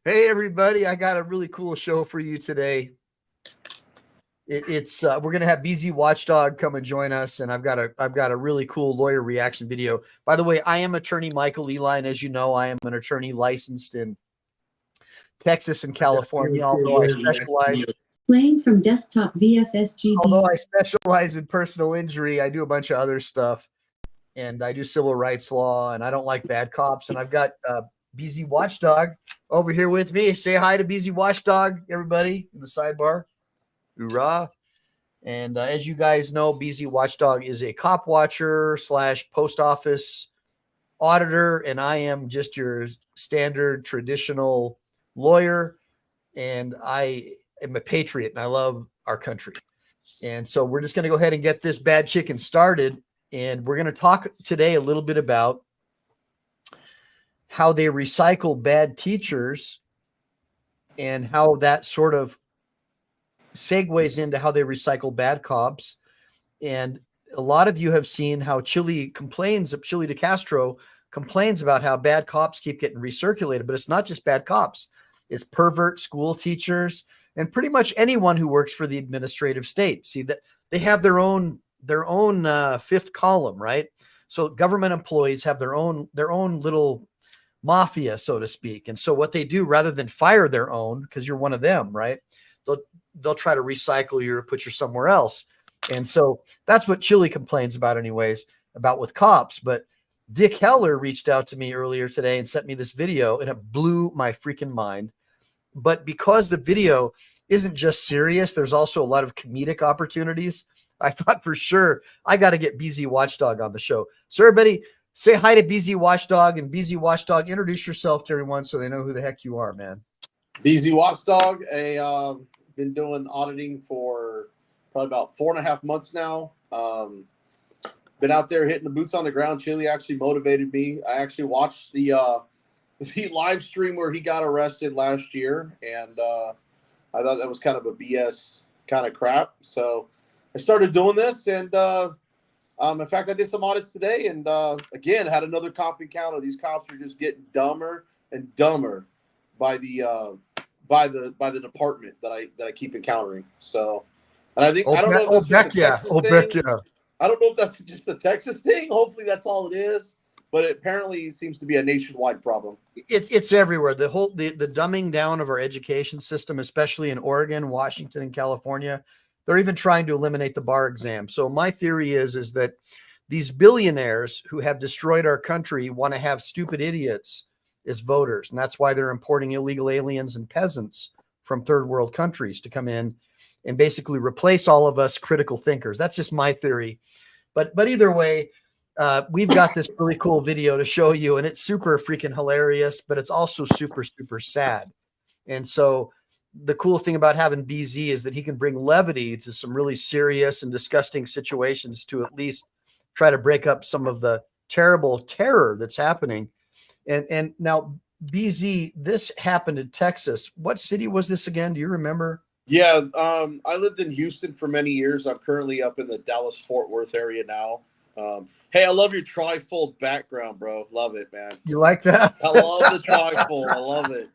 Hey everybody, I got a really cool show for you today. It's we're gonna have BZ Watchdog come and join us, and I've got a really cool lawyer reaction video. By the way, I am attorney Michael Ehline. As you know, I am an attorney licensed in Texas and California, Playing from desktop VFSGD. although I specialize in personal injury, I do a bunch of other stuff, and I do civil rights law, and I don't like bad cops. And I've got BZ Watchdog over here with me. Say hi to BZ Watchdog, everybody, in the sidebar. Hoorah. And as you guys know, BZ Watchdog is a cop watcher / post office auditor, and I am just your standard traditional lawyer. And I am a patriot, and I love our country. And so we're just going to go ahead and get this bad chicken started. And we're going to talk today a little bit about how they recycle bad teachers and how that sort of segues into how they recycle bad cops. And a lot of you have seen how Chile de Castro complains about how bad cops keep getting recirculated, but it's not just bad cops. It's pervert school teachers and pretty much anyone who works for the administrative state. See that they have their own fifth column, right? So government employees have their own little mafia, so to speak. And so what they do, rather than fire their own, because you're one of them, right? They'll try to recycle you or put you somewhere else. And so that's what Chile complains about anyways, about with cops. But Dick Heller reached out to me earlier today and sent me this video, and it blew my freaking mind. But because the video isn't just serious, there's also a lot of comedic opportunities. I thought for sure I got to get BZ Watchdog on the show. So everybody say hi to BZ Watchdog, and BZ Watchdog, introduce yourself to everyone so they know who the heck you are, man. BZ Watchdog, been doing auditing for probably about 4.5 months now. Been out there hitting the boots on the ground. Chili actually motivated me. I actually watched the live stream where he got arrested last year, and I thought that was kind of a BS kind of crap. So I started doing this, and in fact, I did some audits today, and again had another cop encounter. These cops are just getting dumber and dumber by the department that I keep encountering. So, and I think I don't know if that's just a Texas thing. I don't know if that's just a Texas thing. Hopefully, that's all it is. But it apparently seems to be a nationwide problem. It's everywhere. The dumbing down of our education system, especially in Oregon, Washington, and California. They're even trying to eliminate the bar exam. So my theory is that these billionaires who have destroyed our country want to have stupid idiots as voters. And that's why they're importing illegal aliens and peasants from third world countries to come in and basically replace all of us critical thinkers. That's just my theory. But either way, we've got this really cool video to show you, and it's super freaking hilarious, but it's also super, super sad. And so the cool thing about having BZ is that he can bring levity to some really serious and disgusting situations to at least try to break up some of the terrible terror that's happening. And now, BZ, this happened in Texas. What city was this again? Do you remember? Yeah, I lived in Houston for many years. I'm currently up in the Dallas-Fort Worth area now. Hey, I love your trifold background, bro. Love it, man. You like that? I love the trifold. I love it.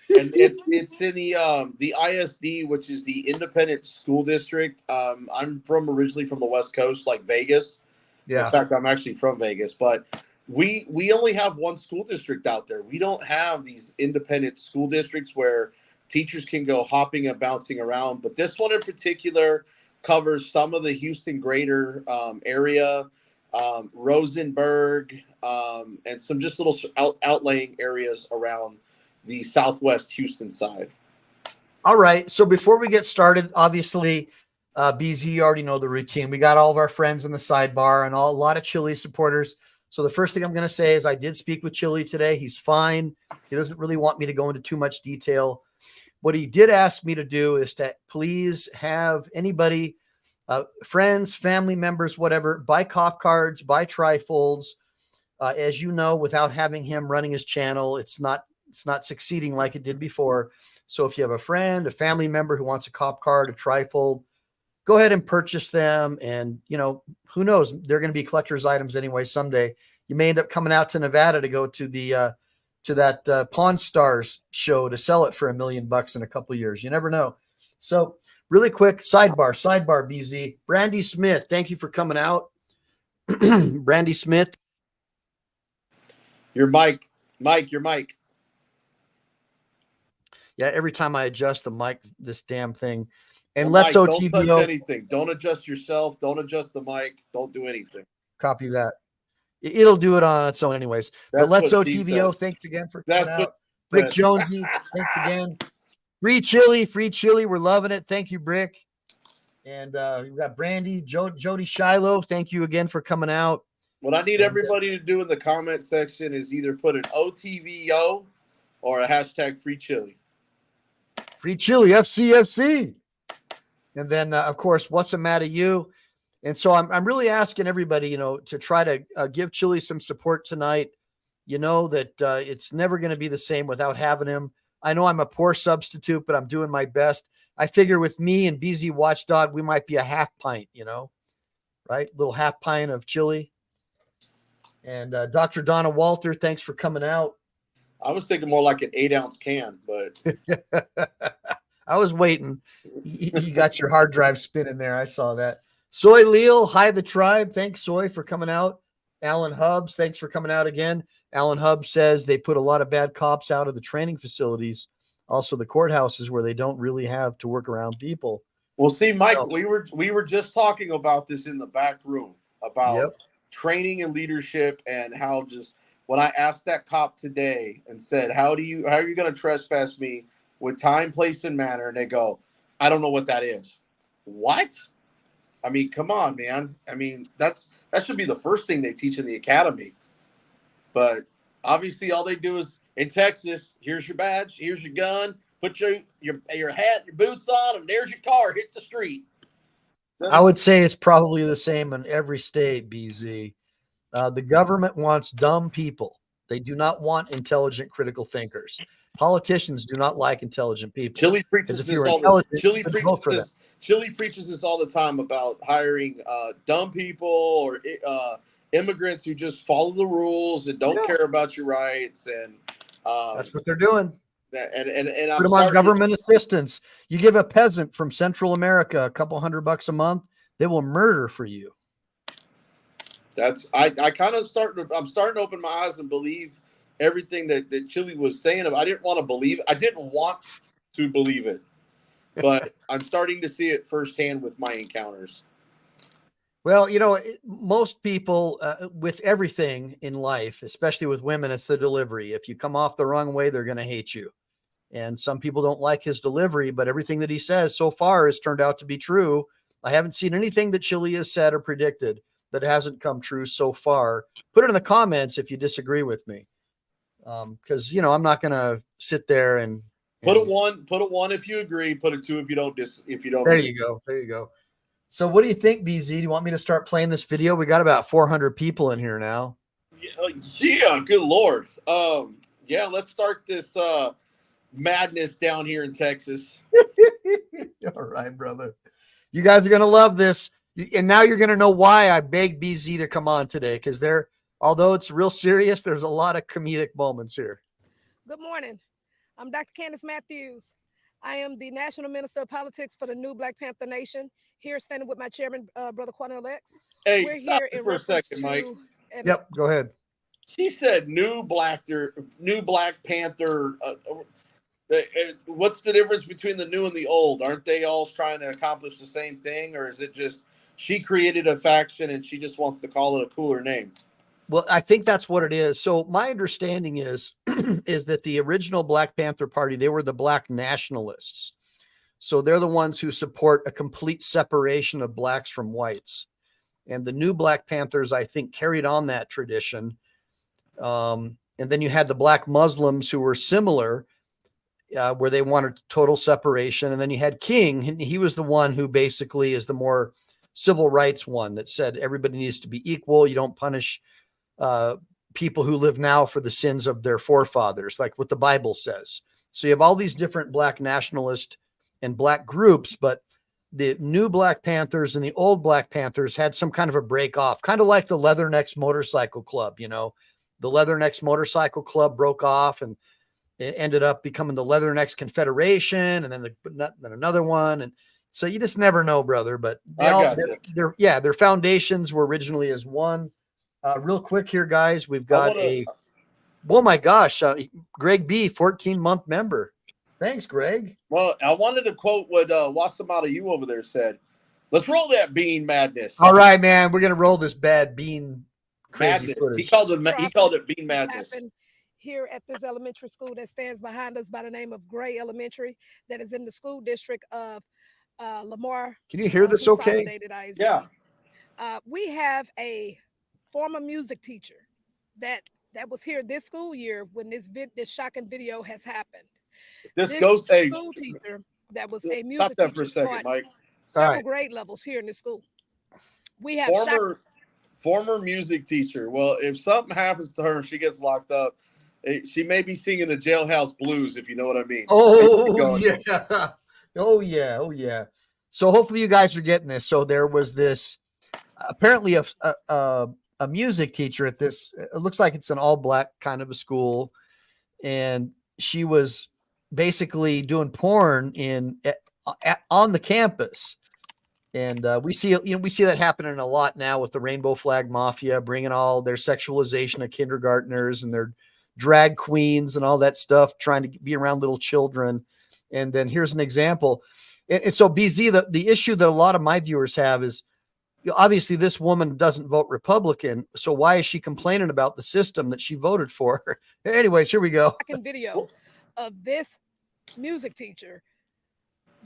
And it's in the ISD, which is the Independent School District. I'm originally from the West Coast, like Vegas. Yeah. In fact, I'm actually from Vegas, but we only have one school district out there. We don't have these independent school districts where teachers can go hopping and bouncing around. But this one in particular covers some of the Houston greater area, Rosenberg, and some just little outlying areas around the southwest Houston side. All right. So before we get started, obviously, BZ, you already know the routine. We got all of our friends in the sidebar and a lot of Chile supporters. So the first thing I'm going to say is I did speak with Chile today. He's fine. He doesn't really want me to go into too much detail. What he did ask me to do is to please have anybody, friends, family members, whatever, buy cop cards, buy trifolds. As you know, without having him running his channel, it's not succeeding like it did before. So if you have a friend, a family member who wants a cop card, a trifold, go ahead and purchase them. And, you know, who knows? They're going to be collector's items anyway someday. You may end up coming out to Nevada to go to the to that Pawn Stars show to sell it for $1 million in a couple of years. You never know. So really quick, sidebar, BZ. Brandy Smith, thank you for coming out. Brandy Smith. Your mic, your mic. Yeah, every time I adjust the mic, this damn thing. And well, let's Mike, OTVO. Don't touch anything. Don't adjust yourself. Don't adjust the mic. Don't do anything. Copy that. It'll do it on its own anyways. But let's OTVO. Thanks again for coming out. Brick Jonesy, thanks again. Free chili. We're loving it. Thank you, Brick. And we've got Brandy, Jody Shiloh. Thank you again for coming out. What I need everybody to do in the comment section is either put an OTVO or a hashtag free chili. Free chili, FCFC. And then, of course, what's the matter you? And so I'm really asking everybody, to try to give Chili some support tonight. You know that it's never going to be the same without having him. I know I'm a poor substitute, but I'm doing my best. I figure with me and BZ Watchdog, we might be a half pint, right? Little half pint of Chili. And Dr. Donna Walter, thanks for coming out. I was thinking more like an 8-ounce can, but I was waiting. You got your hard drive spinning there. I saw that. Soy Leal, hi the tribe. Thanks, Soy, for coming out. Alan Hubbs, thanks for coming out again. Alan Hubbs says they put a lot of bad cops out of the training facilities, also the courthouses where they don't really have to work around people. Well, see, Mike, we were just talking about this in the back room about training and leadership, and how just when I asked that cop today and said, how are you going to trespass me with time, place, and manner? And they go, I don't know what that is. What? I mean, come on, man. I mean, that should be the first thing they teach in the academy. But obviously all they do is, in Texas, here's your badge, here's your gun, put your hat, your boots on, and there's your car, hit the street. I would say it's probably the same in every state, BZ. The government wants dumb people. They do not want intelligent, critical thinkers. Politicians do not like intelligent people. Chili preaches this all the Chili preaches this all the time about hiring dumb people or immigrants who just follow the rules and don't care about your rights. And that's what they're doing. And put them on government assistance. You give a peasant from Central America a couple $100 a month, they will murder for you. I'm starting to open my eyes and believe everything that Chili was saying. I didn't want to believe it, but I'm starting to see it firsthand with my encounters. Well, most people with everything in life, especially with women, it's the delivery. If you come off the wrong way, they're going to hate you. And some people don't like his delivery, but everything that he says so far has turned out to be true. I haven't seen anything that Chili has said or predicted that hasn't come true so far. Put it in the comments if you disagree with me. Because, I'm not going to sit there and put a one if you agree, put a 2 if you don't. There you go. So what do you think, BZ? Do you want me to start playing this video? We got about 400 people in here now. Yeah, good Lord. Yeah, let's start this madness down here in Texas. All right, brother. You guys are going to love this. And now you're going to know why I begged BZ to come on today, because although it's real serious, there's a lot of comedic moments here. Good morning. I'm Dr. Candace Matthews. I am the National Minister of Politics for the New Black Panther Nation, here standing with my chairman, Brother Cornel X. Hey, we're stop here for a second, Mike. Yep, go ahead. She said New Black Panther. What's the difference between the new and the old? Aren't they all trying to accomplish the same thing, or is it just she created a faction and she just wants to call it a cooler name? Well, I think that's what it is. So my understanding is that the original Black Panther Party, they were the Black nationalists. So they're the ones who support a complete separation of blacks from whites. And the new Black Panthers, I think, carried on that tradition. And then you had the Black Muslims who were similar, where they wanted total separation. And then you had King, and he was the one who basically is the more civil rights one that said everybody needs to be equal. You don't punish people who live now for the sins of their forefathers, like what the Bible says. So you have all these different Black nationalist and Black groups, but the new Black Panthers and the old Black Panthers had some kind of a break off, kind of like the Leathernecks Motorcycle Club. the Leathernecks Motorcycle Club broke off, and it ended up becoming the Leathernecks Confederation, and then another one. And so you just never know, brother. But their foundations were originally as one. Real quick here, guys, we've got oh my gosh, Greg B, 14-month member. Thanks, Greg. Well, I wanted to quote what Wasamata you over there said. Let's roll that bean madness. All right, man, we're gonna roll this bad bean crazy madness. footage. He called it bean madness. Here at this elementary school that stands behind us by the name of Gray Elementary, that is in the school district of Lamar. Can you hear this okay? Yeah. We have a former music teacher that was here this school year when this shocking video has happened. This school teacher that was a music Stop that teacher for a second, Mike. several grade levels here in the school. We have former music teacher. Well, if something happens to her and she gets locked up, she may be singing the Jailhouse Blues, if you know what I mean. Oh yeah. Oh yeah. Oh yeah. So hopefully you guys are getting this. So there was this apparently a music teacher at this. It looks like it's an all black kind of a school, and she was basically doing porn on the campus. And we see that happening a lot now with the Rainbow Flag Mafia, bringing all their sexualization of kindergartners and their drag queens and all that stuff, trying to be around little children. And then here's an example. And so BZ, the issue that a lot of my viewers have is, obviously this woman doesn't vote Republican. So why is she complaining about the system that she voted for? Anyways, here we go. Video of this music teacher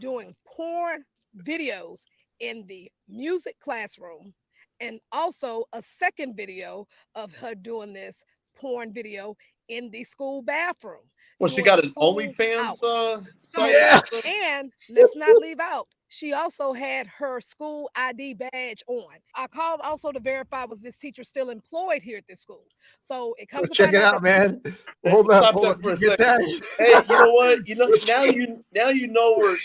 doing porn videos in the music classroom, and also a second video of her doing this porn video in the school bathroom. Well, she got an OnlyFans and let's not leave out, she also had her school ID badge on. I called also to verify, was this teacher still employed here at this school? So it comes to check it out, man. Hold up for a second. Hey, you know what?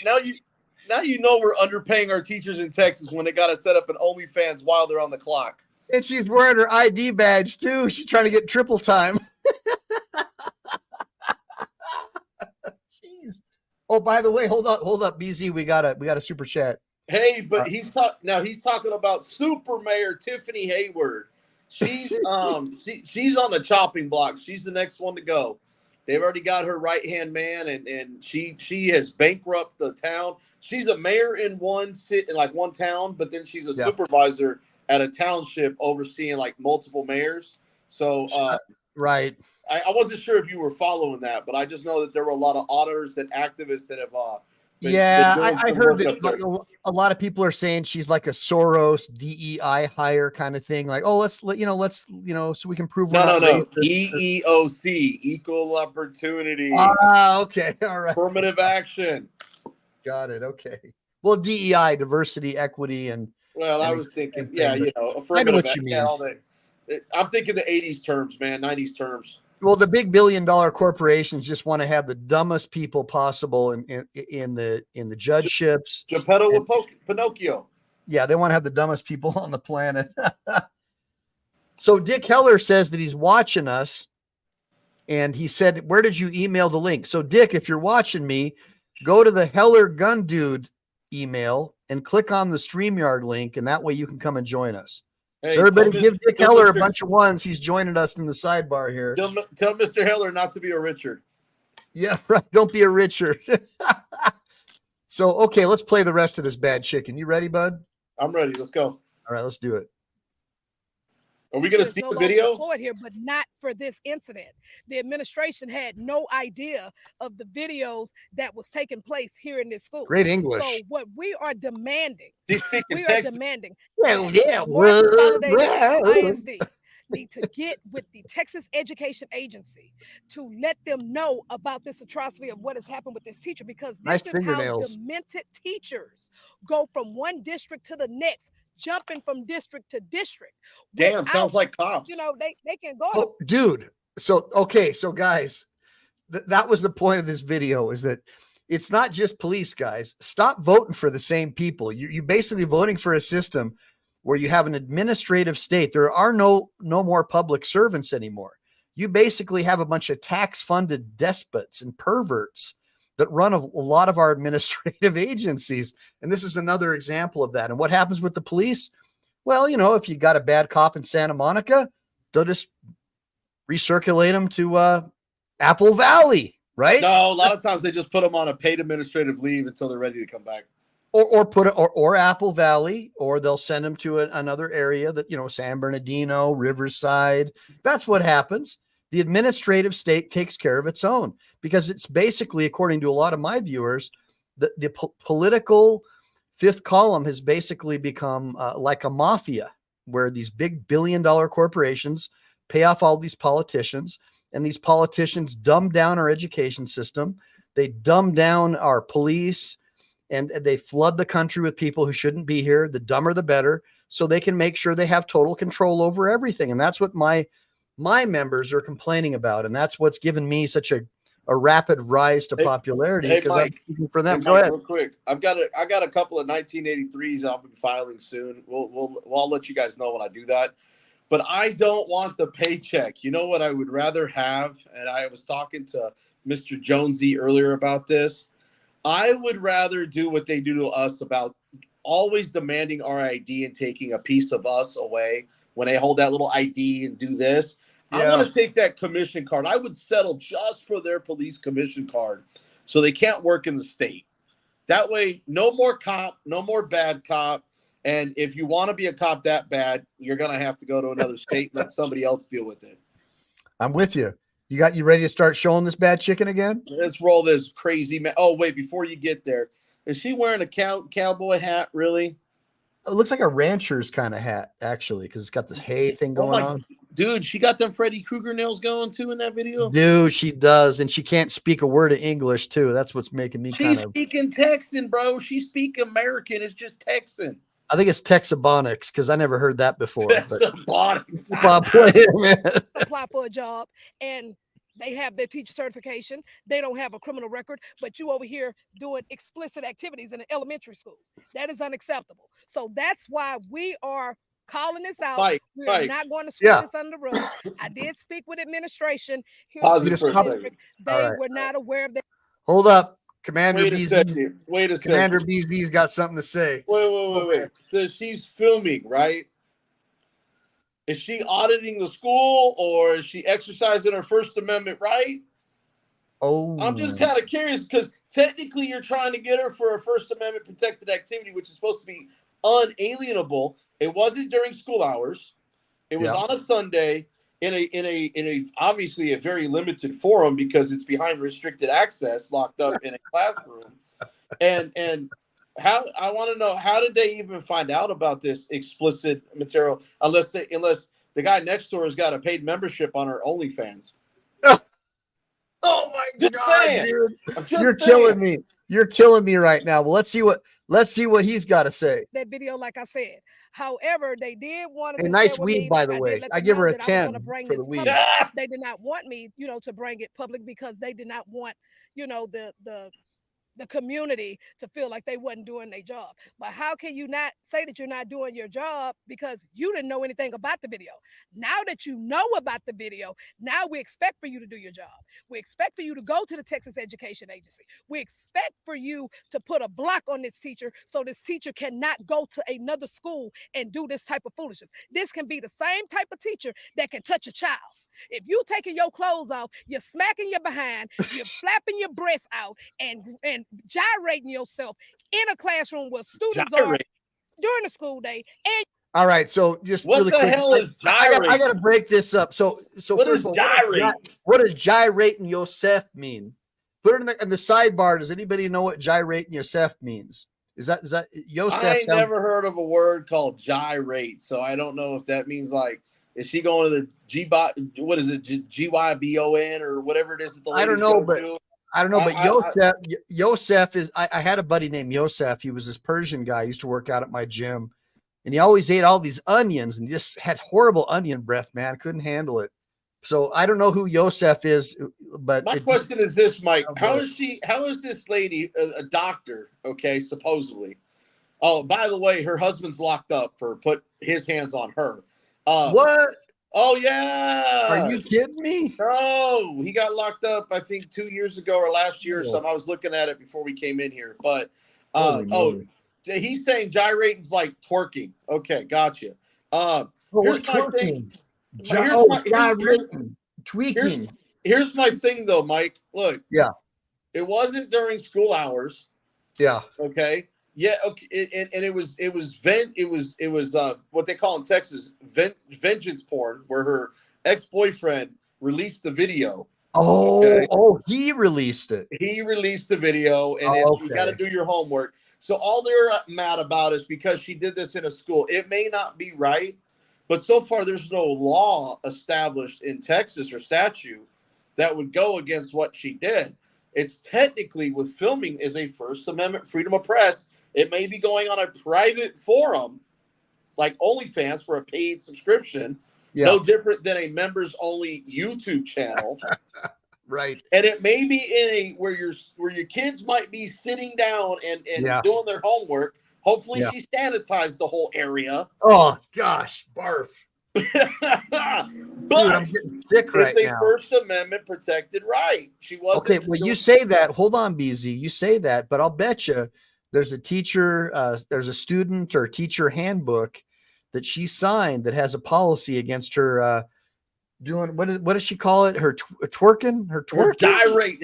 Now you know we're underpaying our teachers in Texas when they got to set up an OnlyFans while they're on the clock. And she's wearing her ID badge too. She's trying to get triple time. Jeez. Oh, by the way, hold up, BZ. We got a super chat. Hey, but he's talking about Super Mayor Tiffany Hayward. She's she's on the chopping block. She's the next one to go. They've already got her right-hand man, and she has bankrupted the town. She's a mayor in one town, but then she's a supervisor at a township overseeing like multiple mayors. So right. I wasn't sure if you were following that, but I just know that there were a lot of auditors and activists that have I heard that a lot of people are saying she's like a Soros DEI hire kind of thing. Like, oh, let's so we can prove. No. EEOC, equal opportunity. Okay. All right. Affirmative action. Got it. Okay. Well, DEI, diversity, equity, and. Well, I was thinking, affirmative action. All that. I'm thinking the 80s terms, man, 90s terms. Well, the big billion-dollar corporations just want to have the dumbest people possible in the judgeships. Geppetto with Pinocchio. Yeah, they want to have the dumbest people on the planet. So Dick Heller says that he's watching us, and he said, "Where did you email the link?" So Dick, if you're watching me, go to the Heller Gun Dude email and click on the StreamYard link, and that way you can come and join us. Hey, so everybody give Dick Heller a bunch of ones. He's joining us in the sidebar here. Tell Mr. Heller not to be a Richard. Yeah, right. Don't be a Richard. So, okay, let's play the rest of this bad chicken. You ready, bud? I'm ready. Let's go. All right, let's do it. Are we going to see the video? Here, but not for this incident. The administration had no idea of the videos that was taking place here in this school. Great English. So what we are demanding, ISD need to get with the Texas Education Agency to let them know about this atrocity of what has happened with this teacher, because this is how demented teachers go from one district to the next, jumping from district to district. Damn, sounds like cops. They can go. Oh, dude. So, okay. So guys, that was the point of this video, is that it's not just police, guys. Stop voting for the same people. You're basically voting for a system where you have an administrative state. There are no more public servants anymore. you basically have a bunch of tax-funded despots and perverts that run a lot of our administrative agencies. And this is another example of that. And what happens with the police? Well, you know, if you got a bad cop in Santa Monica, they'll just recirculate them to Apple Valley, right? No, a lot of times they just put them on a paid administrative leave until they're ready to come back. Or Apple Valley, or they'll send them to another area that, you know, San Bernardino, Riverside. That's what happens. The administrative state takes care of its own, because it's basically, according to a lot of my viewers, the political fifth column has basically become like a mafia, where these big billion-dollar corporations pay off all these politicians, and these politicians dumb down our education system. They dumb down our police, and they flood the country with people who shouldn't be here. The dumber, the better, so they can make sure they have total control over everything. And that's what my members are complaining about. And that's what's given me such a rapid rise to popularity, because I'm speaking for them. Go ahead. Real quick. I got a couple of 1983s I'll be filing soon. I'll let you guys know when I do that. But I don't want the paycheck. You know what I would rather have? And I was talking to Mr. Jonesy earlier about this. I would rather do what they do to us about always demanding our ID and taking a piece of us away when they hold that little ID and do this. Yeah. I want to take that commission card. I would settle just for their police commission card, so they can't work in the state. That way, no more cop, no more bad cop. And if you want to be a cop that bad, you're going to have to go to another state and let somebody else deal with it. I'm with you. You ready to start showing this bad chicken again? Let's roll this crazy man. Oh, wait, before you get there, is she wearing a cowboy hat, really? It looks like a rancher's kind of hat, actually, because it's got this hay thing going on. Dude, she got them Freddy Krueger nails going, too, in that video? Dude, she does, and she can't speak a word of English, too. That's what's making me kind of... She's speaking Texan, bro. She's speaking American. It's just Texan. I think it's Texabonics, because I never heard that before. Texabonics. Apply for a job, and they have their teacher certification. They don't have a criminal record, but you over here doing explicit activities in an elementary school. That is unacceptable. So that's why we are calling this out. We're not going to sweep this under the rug. I did speak with administration here in the district. They were not aware of that. Hold up. Commander BZ. Wait a second. Commander BZ's got something to say. Wait. So she's filming, right? Is she auditing the school, or is she exercising her First Amendment right? Oh. I'm just kind of curious, because technically you're trying to get her for a First Amendment protected activity, which is supposed to be unalienable. It wasn't during school hours. It was on a Sunday in a obviously a very limited forum, because it's behind restricted access, locked up in a classroom. And how, I want to know, how did they even find out about this explicit material, unless the guy next door has got a paid membership on her OnlyFans? Oh my just God, saying. Dude. You're killing me. You're killing me right now. Well, let's see what he's got to say. That video, like I said. However, they did want to. A nice weed, by the way. I give her a 10 for the weed. They did not want me, to bring it public, because they did not want, the community to feel like they wasn't doing their job. But how can you not say that you're not doing your job because you didn't know anything about the video? Now that you know about the video, now we expect for you to do your job. We expect for you to go to the Texas Education Agency. We expect for you to put a block on this teacher, so this teacher cannot go to another school and do this type of foolishness. This can be the same type of teacher that can touch a child. If you taking your clothes off, you're smacking your behind, you're flapping your breasts out, and gyrating yourself in a classroom where students are during the school day. And all right, so just what really the quick, hell is gyrating? I got to break this up. So what is gyrating? What does gyrate and Yosef mean? Put it in the sidebar. Does anybody know what gyrate and Yosef means? Is that Yosef? I ain't never heard of a word called gyrate, so I don't know if that means like, is she going to the what is it, GYBON or whatever it is that the ladies I don't know, but Yosef is. I had a buddy named Yosef. He was this Persian guy. He used to work out at my gym, and he always ate all these onions and just had horrible onion breath. Man, couldn't handle it. So I don't know who Yosef is, but my question is this, Mike: How is this lady a doctor? Okay, supposedly. Oh, by the way, her husband's locked up for put his hands on her. What? Oh yeah. Are you kidding me? No, he got locked up, I think 2 years ago or last year or Oh. something. I was looking at it before we came in here. But Holy moly. he's saying gyrating's like twerking. Okay, gotcha. What's Here's my twerking? thing. Gyrating, tweaking. Here's my thing though, Mike. Look, Yeah. it wasn't during school hours. Yeah. Okay. Yeah. Okay. And it was what they call in Texas vengeance porn, where her ex-boyfriend released the video. He released it. He released the video, and you got to do your homework. So all they're mad about is because she did this in a school. It may not be right, but so far there's no law established in Texas or statute that would go against what she did. It's technically, with filming, is a First Amendment freedom of press. It may be going on a private forum like OnlyFans for a paid subscription. Yeah. No different than a members only YouTube channel. Right. And it may be in where your kids might be sitting down and doing their homework. Hopefully she sanitized the whole area. Oh gosh, barf. But dude, I'm getting sick right now. It's a First Amendment protected right. She wasn't. Okay, well, you say that. Hold on, BZ. You say that, but I'll bet you there's a teacher, there's a student or teacher handbook that she signed that has a policy against her doing what does she call it? Her twerking, her gyrate.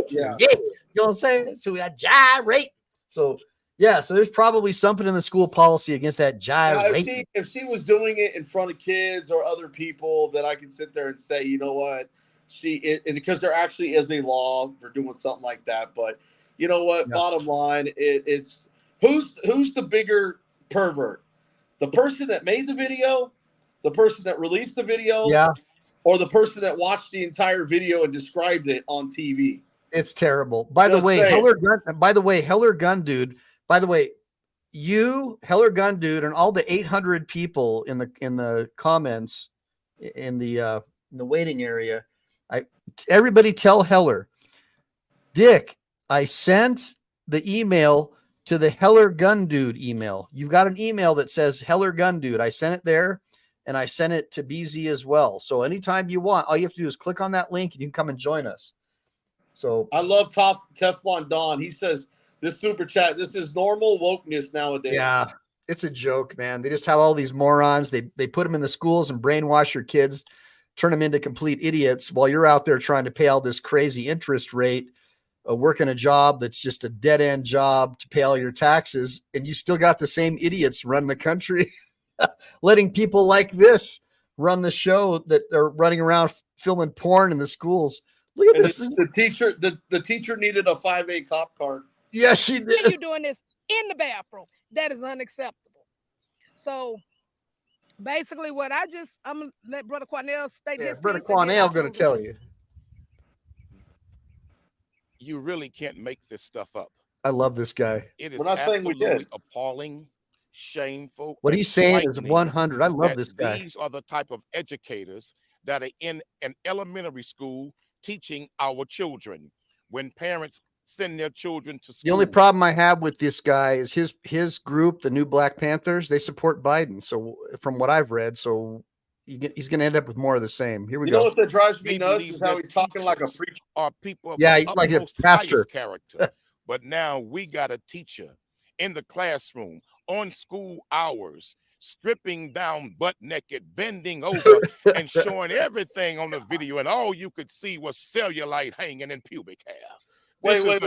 Yeah. You know what I'm saying? So we got gyrate. So yeah, so there's probably something in the school policy against that gyrate. Now, if she was doing it in front of kids or other people, that I could sit there and say, you know what, because there actually is a law for doing something like that. But you know what? Yeah. Bottom line, it's who's the bigger pervert? The person that made the video, the person that released the video, or the person that watched the entire video and described it on TV. It's terrible. By the way, Heller Gun Dude. By the way, you, Heller Gun Dude, and all the 800 people in the comments in the waiting area, everybody tell Heller, Dick, I sent the email to the Heller Gun Dude email. You've got an email that says Heller Gun Dude. I sent it there, and I sent it to BZ as well. So anytime you want, all you have to do is click on that link, and you can come and join us. So I love Teflon Don. He says, this super chat, this is normal wokeness nowadays. Yeah, it's a joke, man. They just have all these morons. They put them in the schools and brainwash your kids, turn them into complete idiots while you're out there trying to pay all this crazy interest rate, working a job that's just a dead end job to pay all your taxes. And you still got the same idiots run the country, letting people like this run the show that are running around filming porn in the schools. Look at this. The teacher needed a 5A cop card. Yes, she did. And you're doing this in the bathroom. That is unacceptable. So basically, I'm gonna let Brother Cornell state his. Brother Cornell going to tell you. You really can't make this stuff up. I love this guy. It is absolutely appalling, shameful. What he's saying is 100. I love this guy. These are the type of educators that are in an elementary school teaching our children. When parents send their children to school. The only problem I have with this guy is his group, the new Black Panthers, they support Biden. So from what I've read, so he's going to end up with more of the same. Here we go. You know what that drives me nuts is how he's talking like a preacher. Are people like a pastor character. But now we got a teacher in the classroom on school hours, stripping down butt naked, bending over and showing everything on the video, and all you could see was cellulite hanging in pubic hair. Wait, slow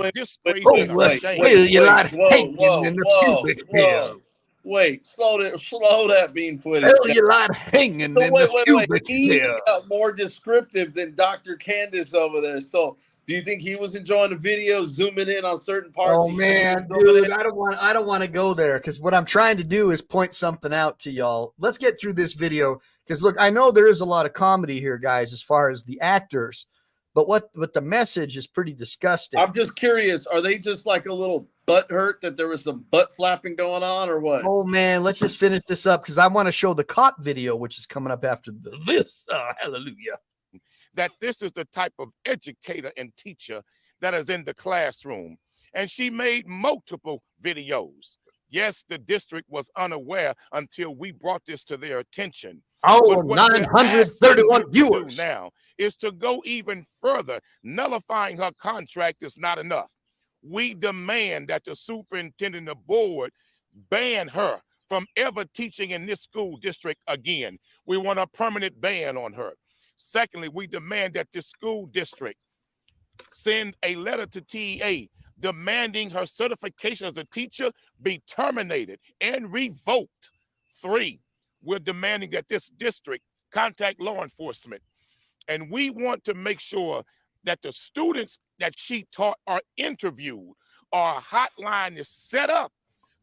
that bean footage. Cellulite hanging in the pubic hair. Got more descriptive than Dr. Candace over there. So do you think he was enjoying the video, zooming in on certain parts? Oh man, dude, I don't want to go there, because what I'm trying to do is point something out to y'all. Let's get through this video, because look, I know there is a lot of comedy here, guys, as far as the actors, but what the message is pretty disgusting. I'm just curious, are they just like a little butt hurt that there was some butt flapping going on, or what? Oh man, let's just finish this up, because I want to show the cop video, which is coming up after this. Hallelujah. That this is the type of educator and teacher that is in the classroom. And she made multiple videos Yes, the district was unaware until we brought this to their attention. Oh, But what we're 931 asking you to viewers. do now is to go even further. Nullifying her contract is not enough. We demand that the superintendent and the board ban her from ever teaching in this school district again. We want a permanent ban on her. Secondly, we demand that this school district send a letter to TEA demanding her certification as a teacher be terminated and revoked. 3, we're demanding that this district contact law enforcement. And we want to make sure that the students that she taught are interviewed, or a hotline is set up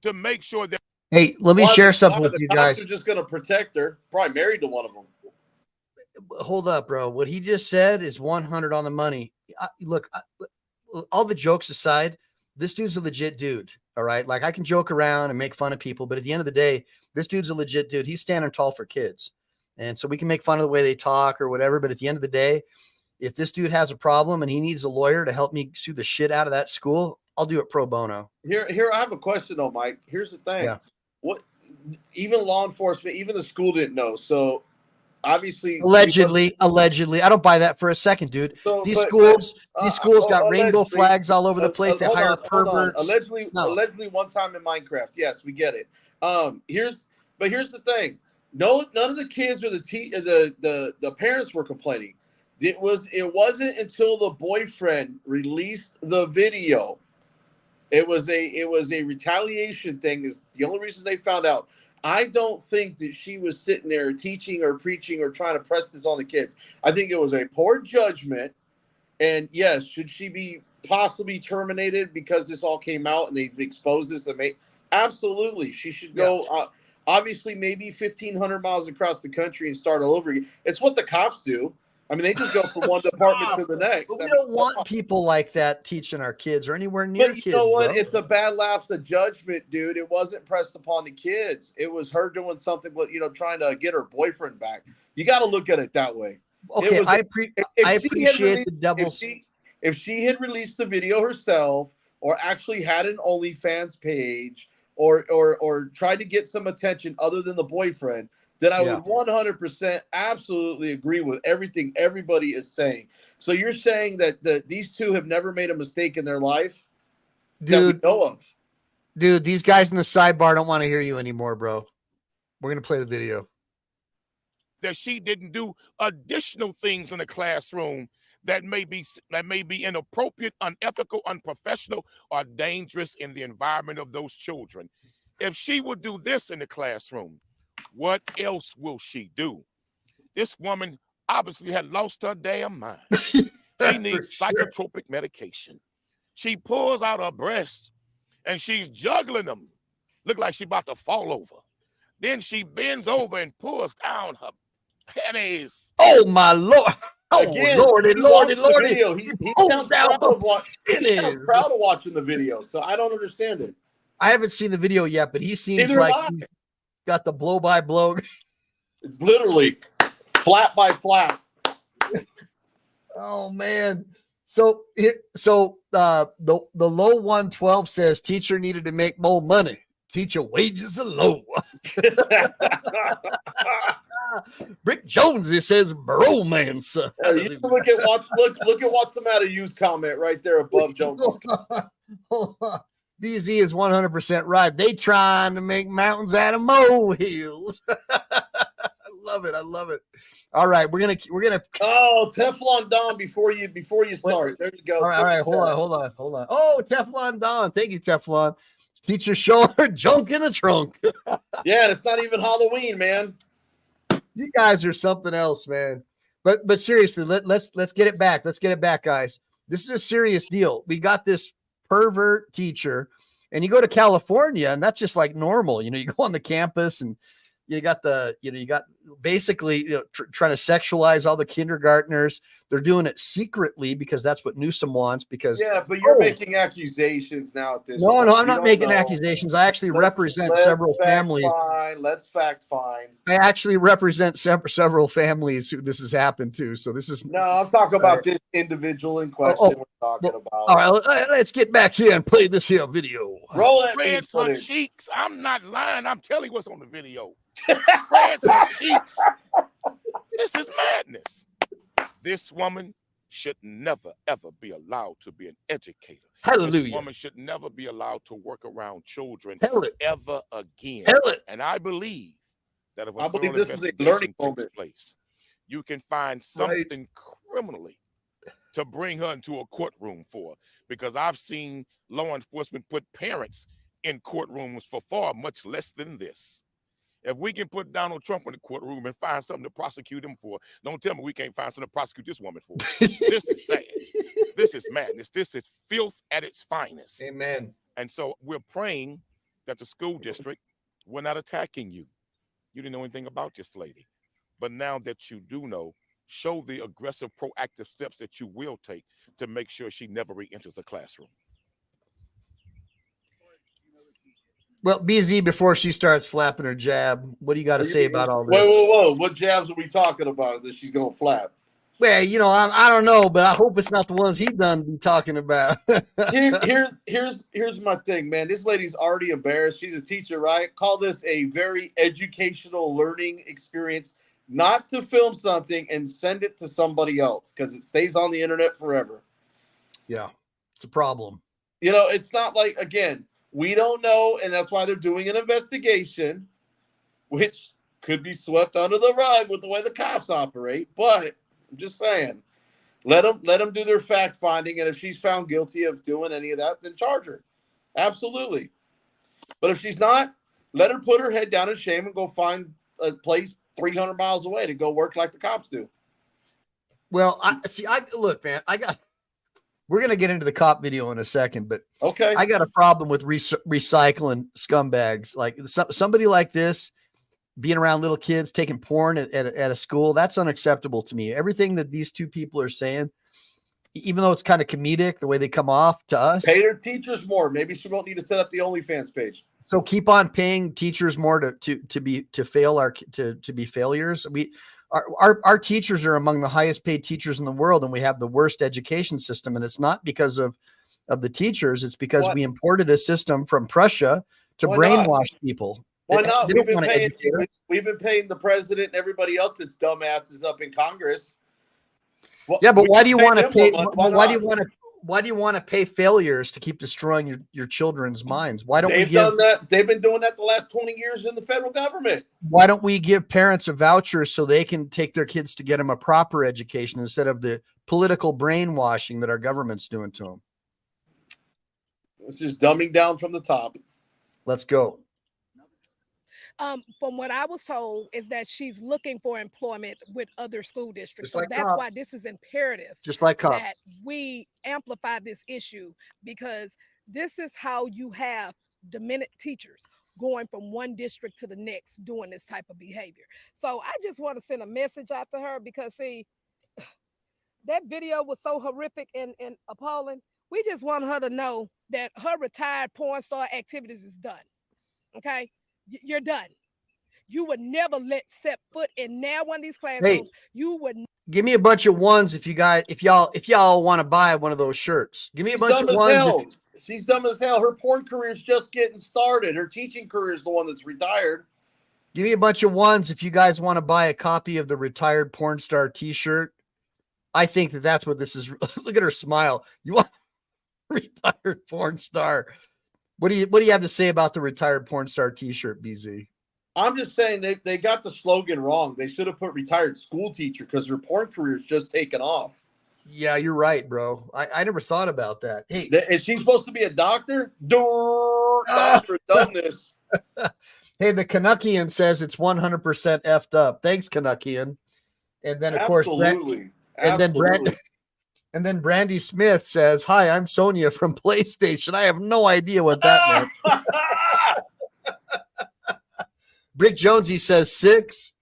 to make sure that. Hey, let me share something with the you cops guys. are just going to protect her. Probably married to one of them. Hold up, bro. What he just said is 100 on the money. Look, all the jokes aside, this dude's a legit dude. All right. Like, I can joke around and make fun of people, but at the end of the day, this dude's a legit dude. He's standing tall for kids. And so we can make fun of the way they talk or whatever. But at the end of the day, if this dude has a problem and he needs a lawyer to help me sue the shit out of that school, I'll do it pro bono. Here, I have a question though, Mike. Here's the thing. Yeah. What, even law enforcement, even the school didn't know. So obviously, Allegedly, I don't buy that for a second, dude. These schools got rainbow flags all over the place. They hire perverts. Allegedly, one time in Minecraft. Yes, we get it. Here's the thing. No, none of the kids or the parents were complaining. It wasn't until the boyfriend released the video. It was a retaliation thing. Is the only reason they found out. I don't think that she was sitting there teaching or preaching or trying to press this on the kids. I think it was a poor judgment. And yes, should she be possibly terminated because this all came out and they've exposed this? Absolutely. She should go, obviously, maybe 1,500 miles across the country and start all over again. It's what the cops do. I mean, they just go from one department to the next. But we don't want people like that teaching our kids or anywhere near kids. You know what? Bro. It's a bad lapse of judgment, dude. It wasn't pressed upon the kids. It was her doing something, trying to get her boyfriend back. You got to look at it that way. Okay, I appreciate the devil's. If she had released the video herself, or actually had an OnlyFans page, or tried to get some attention other than the boyfriend, then I would 100% absolutely agree with everything everybody is saying. So you're saying that these two have never made a mistake in their life, dude? That we know of. Dude, these guys in the sidebar don't want to hear you anymore, bro. We're gonna play the video. That she didn't do additional things in the classroom that may be inappropriate, unethical, unprofessional, or dangerous in the environment of those children. If she would do this in the classroom, what else will she do? This woman obviously had lost her damn mind. She needs psychotropic medication. She pulls out her breasts and she's juggling them. Look like she's about to fall over. Then she bends over and pulls down her panties. Oh my Lord. Oh, again, Lordy. He sounds proud of watching the video, so I don't understand it. I haven't seen the video yet, but he seems like he's got the blow by blow. It's literally flat by flat. Oh man. So the low 112 says teacher needed to make more money. Teacher wages are low. Brick Jones, it says bromance. You look at what's the matter. Use comment right there above Jones. Hold on. BZ is 100% right. They trying to make mountains out of molehills. I love it. All right, we're gonna. Oh, Teflon Don before you start. There you go. All right, hold on. Oh, Teflon Don. Thank you, Teflon. Teacher showing her junk in the trunk. Yeah, and it's not even Halloween, man. You guys are something else, man. But seriously, let's get it back. Let's get it back, guys. This is a serious deal. We got this pervert teacher, and you go to California, and that's just like normal. You go on the campus, and you got basically trying to sexualize all the kindergartners. They're doing it secretly because that's what Newsom wants. Because yeah, but you're making accusations now at this no, point. no, I'm You not don't making know. accusations. I actually represent several families. Let's fact find. I actually represent several families who this has happened to. So this is No, I'm talking about this individual in question. We're talking about. All right, let's get back here and play this here video. Roll that Spreads her cheeks. I'm not lying. I'm telling you what's on the video. Spreads her cheeks. This is madness. This woman should never, ever be allowed to be an educator. Hallelujah. This woman should never be allowed to work around children ever again. And I believe that if a thorough this is a learning takes place, you can find something criminally to bring her into a courtroom for. Because I've seen law enforcement put parents in courtrooms for far much less than this. If we can put Donald Trump in the courtroom and find something to prosecute him for, don't tell me we can't find something to prosecute this woman for. This is sad. This is madness. This is filth at its finest. Amen. And so we're praying that the school district, we're not attacking you. You didn't know anything about this lady. But now that you do know, show the aggressive, proactive steps that you will take to make sure she never re-enters a classroom. Well, BZ, before she starts flapping her jab, what do you got to say about all this? Whoa. What jabs are we talking about that she's going to flap? Well, I don't know, but I hope it's not the ones he done be talking about. Here's my thing, man. This lady's already embarrassed. She's a teacher, right? Call this a very educational learning experience, not to film something and send it to somebody else because it stays on the internet forever. Yeah, it's a problem. It's not like, again, we don't know, and that's why they're doing an investigation, which could be swept under the rug with the way the cops operate. But I'm just saying, let them do their fact finding, and if she's found guilty of doing any of that, then charge her. Absolutely. But if she's not, let her put her head down in shame and go find a place 300 miles away to go work like the cops do. Well, look, man, we're going to get into the cop video in a second, but okay, I got a problem with recycling scumbags. Like somebody like this being around little kids, taking porn at a school. That's unacceptable to me. Everything that these two people are saying, even though it's kind of comedic, the way they come off to us. Pay their teachers more. Maybe she won't need to set up the OnlyFans page. So keep on paying teachers more to be failures. Our teachers are among the highest paid teachers in the world, and we have the worst education system. And it's not because of the teachers. It's because we imported a system from Prussia to brainwash people. Why not? We've been paying the president and everybody else that's dumbasses up in Congress. Well, yeah, but why do you want to pay? Why do you want to pay failures to keep destroying your children's minds? Why don't done that? They've been doing that the last 20 years in the federal government. Why don't we give parents a voucher so they can take their kids to get them a proper education instead of the political brainwashing that our government's doing to them? It's just dumbing down from the top. Let's go. From what I was told is that she's looking for employment with other school districts. Like that's cops. why this is imperative. Just like cops. That we amplify this issue, because this is how you have demented teachers going from one district to the next doing this type of behavior. So I just want to send a message out to her because, see, that video was so horrific and appalling. We just want her to know that her retired porn star activities is done. Okay? You're done. You would never set foot in now one of these classrooms. Hey, you would give me a bunch of ones if y'all want to buy one of those shirts. Give me a bunch of ones. She's dumb as hell. Her porn career is just getting started. Her teaching career is the one that's retired. Give me a bunch of ones if you guys want to buy a copy of the retired porn star T-shirt. I think that's what this is. Look at her smile. You want retired porn star? What do you have to say about the retired porn star T-shirt, BZ? I'm just saying they got the slogan wrong. They should have put retired school teacher because her porn career is just taken off. Yeah, you're right, bro. I never thought about that. Hey, is she supposed to be a doctor? Doctor dumbness. Hey, the Canuckian says it's 100% effed up. Thanks, Canuckian. And then of course, And then Brandy Smith says, "Hi, I'm Sonia from PlayStation." I have no idea what that meant. Brick Jonesy says 6.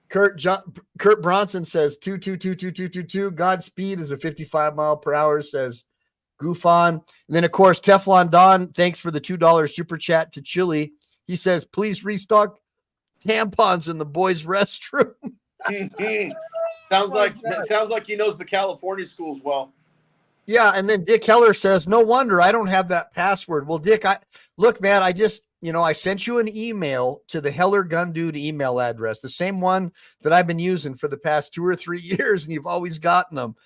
Kurt Bronson says 2222222. Godspeed is a 55 mile per hour, says Goof on. And then, of course, Teflon Don, thanks for the $2 super chat to Chili. He says, please restock tampons in the boys' restroom. sounds like he knows the California schools well. Yeah, and then Dick Heller says, no wonder I don't have that password. Well, Dick, look, man, I sent you an email to the Heller Gun Dude email address, the same one that I've been using for the past 2 or 3 years, and you've always gotten them.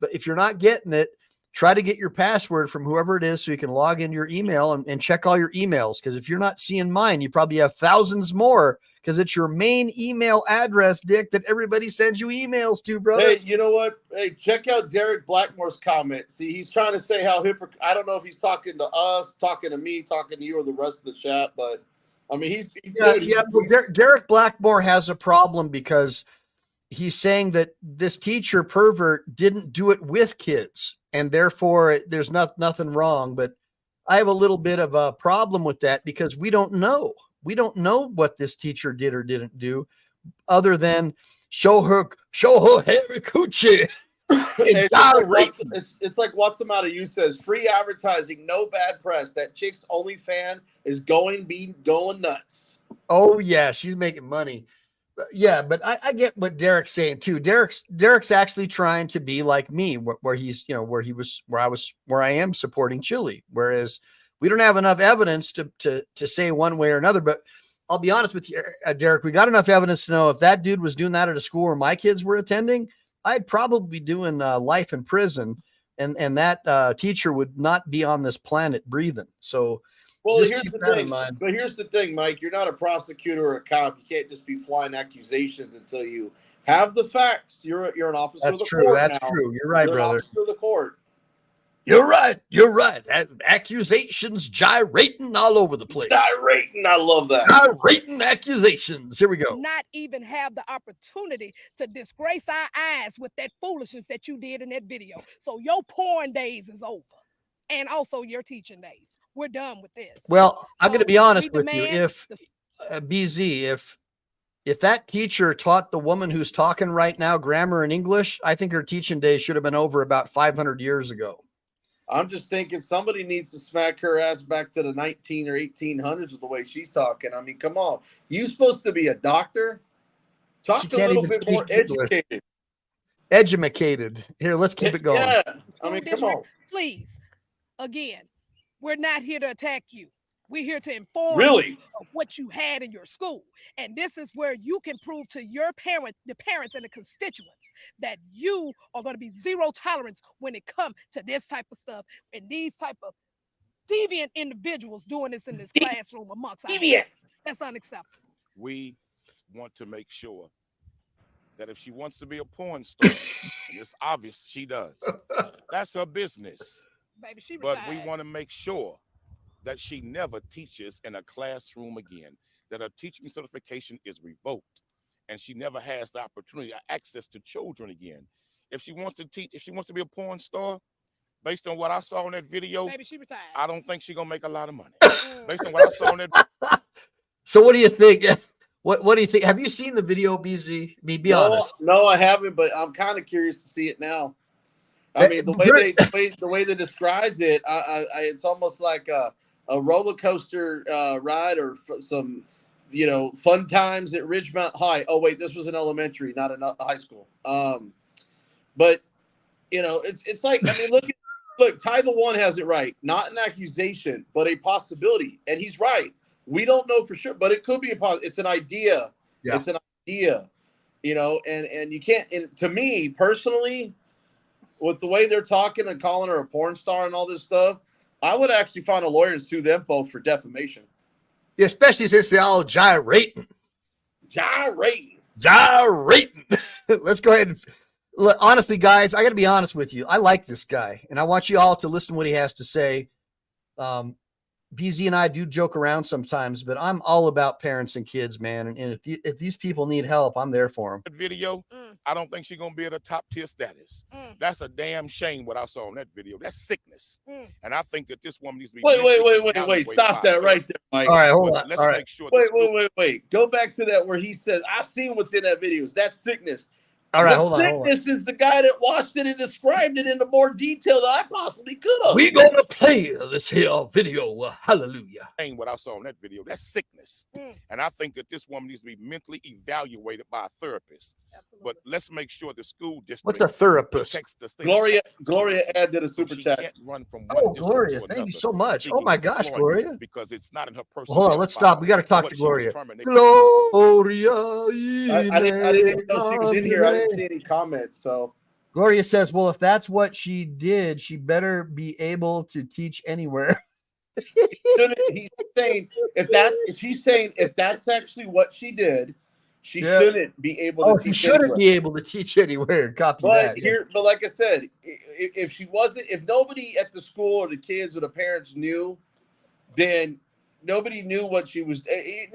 But if you're not getting it, try to get your password from whoever it is so you can log into your email and check all your emails. Because if you're not seeing mine, you probably have thousands more because it's your main email address, Dick, that everybody sends you emails to, brother. Hey, you know what? Hey, check out Derek Blackmore's comment. See, he's trying to say how I don't know if he's talking to us, talking to me, talking to you, or the rest of the chat, but I mean, he's Derek Blackmore has a problem because he's saying that this teacher Pervert didn't do it with kids, and therefore there's nothing wrong. But I have a little bit of a problem with that because we don't know. We don't know what this teacher did or didn't do, other than show her hairy coochie. It's like what's the matter? You says free advertising, no bad press. That chick's OnlyFans is going nuts. Oh yeah, she's making money. Yeah, but I get what Derek's saying too. Derek's actually trying to be like me, where I am supporting Chili, whereas we don't have enough evidence to say one way or another. But I'll be honest with you, Derek, we got enough evidence to know if that dude was doing that at a school where my kids were attending, I'd probably be doing life in prison, and that teacher would not be on this planet breathing. So. Well, here's the thing, Mike. You're not a prosecutor or a cop. You can't just be flying accusations until you have the facts. You're an officer of the court. That's true. You're right, brother. An officer of the court. You're right. Accusations gyrating all over the place. Gyrating. I love that. Gyrating accusations. Here we go. Not even have the opportunity to disgrace our eyes with that foolishness that you did in that video. So your porn days is over. And also your teaching days. We're done with this. Well, I'm going to be honest with you. If BZ, if that teacher taught the woman who's talking right now grammar and English, I think her teaching days should have been over about 500 years ago. I'm just thinking somebody needs to smack her ass back to the 19 or 1800s with the way she's talking. I mean, come on. You supposed to be a doctor? Talk a little bit more educated. Edumacated. Here, let's keep it going. Yeah. I mean, come on. Please. Again, we're not here to attack you. We're here to inform you of what you had in your school. And this is where you can prove to your the parents and the constituents that you are going to be zero tolerance when it comes to this type of stuff and these type of deviant individuals doing this in this classroom amongst us. That's unacceptable. We want to make sure that if she wants to be a porn star, it's obvious she does. That's her business. Baby, she but retired. We want to make sure that she never teaches in a classroom again, that her teaching certification is revoked, and she never has the opportunity or access to children again. If she wants to teach, if she wants to be a porn star, based on what I saw in that video, baby, she retired. I don't think she's gonna make a lot of money. Based on what I saw in that. So what do you think? What do you think? Have you seen the video, BZ? Be honest. No, I haven't, but I'm kind of curious to see it now. I mean, the way they described it, it's almost like a roller coaster ride or some, fun times at Ridgemount High. Oh wait, this was an elementary, not a high school. But it's like, I mean, look, Ty the One has it right. Not an accusation, but a possibility, and he's right. We don't know for sure, but it could be it's an idea. Yeah. It's an idea, and you can't. And to me personally, with the way they're talking and calling her a porn star and all this stuff, I would actually find a lawyer and sue them both for defamation. Especially since they're all gyrating. Let's go ahead and honestly, guys, I got to be honest with you. I like this guy, and I want you all to listen to what he has to say. BZ and I do joke around sometimes, but I'm all about parents and kids, man. And if these people need help, I'm there for them. Video, I don't think she's gonna be at a top tier status. That's a damn shame what I saw on that video. That's sickness. And I think that this woman needs to be Wait. Stop that right there, Mike. All right, hold on. Let's make sure. Wait. Go back to that where he says, I seen what's in that video. That's sickness. All right, hold on. Sickness is the guy that watched it and described it into more detail than I possibly could have. We're gonna play this here video. Hallelujah. What I saw on that video, that's sickness. And I think that this woman needs to be mentally evaluated by a therapist. Absolutely. But let's make sure the school district. What's a therapist? Gloria added a super chat. Can't run from one Gloria, thank you so much. Oh my gosh, Gloria. Because it's not in her personal. Hold on, let's stop. We got to talk to Gloria. Gloria. I didn't even know she was in here. I didn't see any comments. So Gloria says, well, if that's what she did, she better be able to teach anywhere. He's saying if that's actually what she did, she shouldn't be able to teach. She shouldn't be able to teach anywhere. Copy that. But like I said, if nobody at the school or the kids or the parents knew, then nobody knew what she was.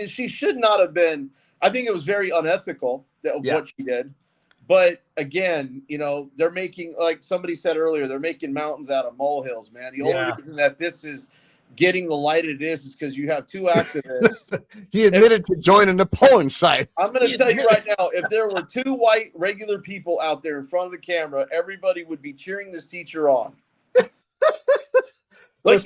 She should not have been. I think it was very unethical what she did. But again, they're making, like somebody said earlier, they're making mountains out of molehills, man. The only reason that this is getting the light it is because you have two activists. He admitted to joining the polling site. I'm going to tell you right now, if there were two white regular people out there in front of the camera, everybody would be cheering this teacher on. As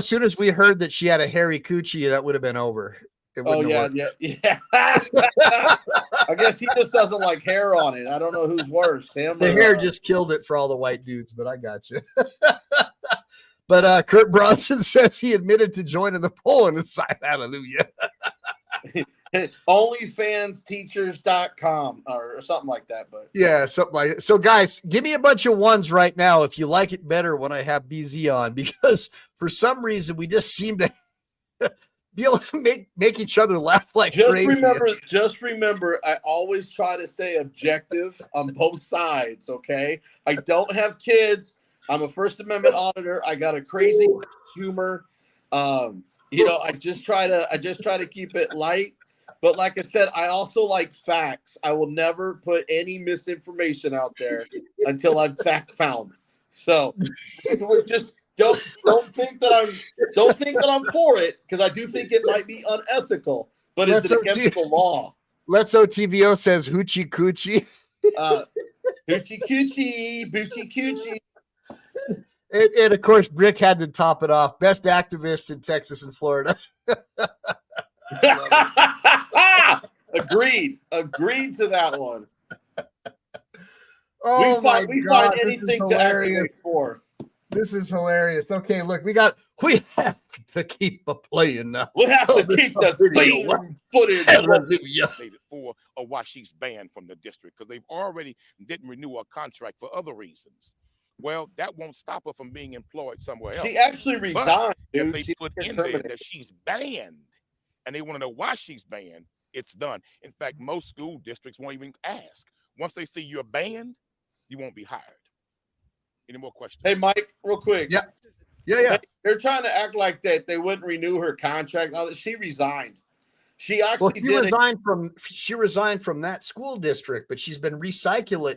soon as we heard that she had a hairy coochie, that would have been over. Yeah. I guess he just doesn't like hair on it. I don't know who's worse, him. The hair just killed it for all the white dudes, but I got you. But Kurt Bronson says he admitted to joining the polling site. Hallelujah. OnlyFansTeachers.com or something like that. But yeah, something like that. So guys, give me a bunch of ones right now if you like it better when I have BZ on, because for some reason we just seem to be able to make each other laugh like crazy. Just remember, I always try to stay objective on both sides. Okay, I don't have kids. I'm a First Amendment auditor. I got a crazy humor. I just try to keep it light. But like I said, I also like facts. I will never put any misinformation out there until I'm fact found. So just don't think that I'm for it, because I do think it might be unethical. But is it against the law? Let's OTVO says hoochie coochie. Hoochie coochie, boochie coochie. And of course, Brick had to top it off. Best activist in Texas and Florida. Agreed to that one. Oh we find anything to activate for. This is hilarious. Okay, look, we have to keep playing now. We have to keep the speed footage. Hallelujah. For or why she's banned from the district, because they've already didn't renew her contract for other reasons. Well, that won't stop her from being employed somewhere else. She actually resigned. If they put in there that she's banned and they want to know why she's banned, it's done. In fact, most school districts won't even ask. Once they see you're banned, you won't be hired. Any more questions? Hey, Mike, real quick. Yeah. They're trying to act like that they wouldn't renew her contract. She resigned. She actually She resigned from that school district, but she's been recycled.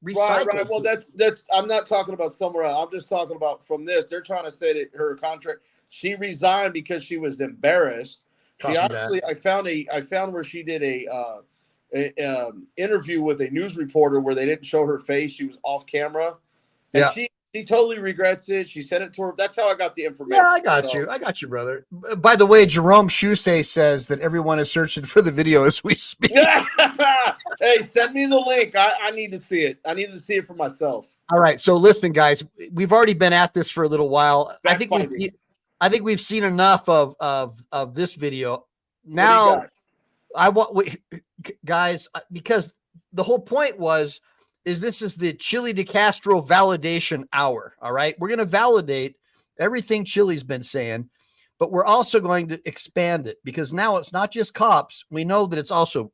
Right. Well, that's. I'm not talking about somewhere else. I'm just talking about from this. They're trying to say that her contract. She resigned because she was embarrassed. I found where she did a interview with a news reporter where they didn't show her face. She was off camera. And she totally regrets it. She sent it to her. That's how I got the information. Yeah, I got you, brother. By the way, Jerome Shusay says that everyone is searching for the video as we speak. Hey, send me the link. I need to see it. I need to see it for myself. All right. So listen, guys, we've already been at this for a little while. I think we've seen enough of this video. Now, guys, because the whole point is this is the Chili de Castro validation hour. All right. We're going to validate everything Chili's been saying, but we're also going to expand it, because now it's not just cops. We know that it's also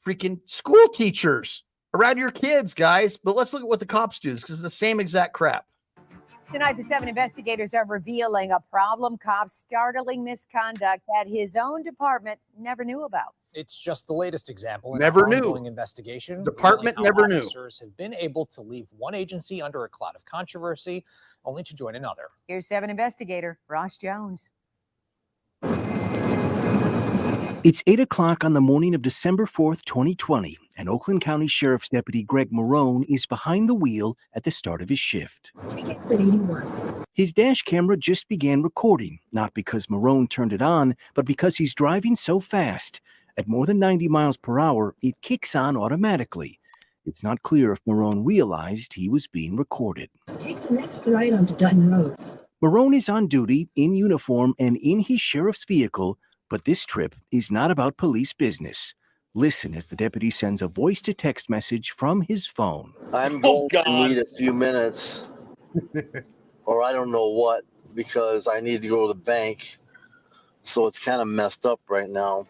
freaking school teachers around your kids, guys. But let's look at what the cops do, because it's the same exact crap. Tonight, the 7 investigators are revealing a problem cop's startling misconduct that his own department never knew about. It's just the latest example in Never an knew. ongoing investigation. Department revealing how never knew. officers have been able to leave one agency under a cloud of controversy, only to join another. Here's 7 investigator Ross Jones. It's 8 o'clock on the morning of December 4th, 2020, and Oakland County Sheriff's Deputy Greg Marone is behind the wheel at the start of his shift. Tickets at 81. His dash camera just began recording, not because Marone turned it on, but because he's driving so fast. At more than 90 miles per hour, it kicks on automatically. It's not clear if Marone realized he was being recorded. Take the next right onto Dutton Road. Marone is on duty, in uniform, and in his sheriff's vehicle, but this trip is not about police business. Listen as the deputy sends a voice-to-text message from his phone. I'm going to need a few minutes, or I don't know what, because I need to go to the bank. So it's kind of messed up right now.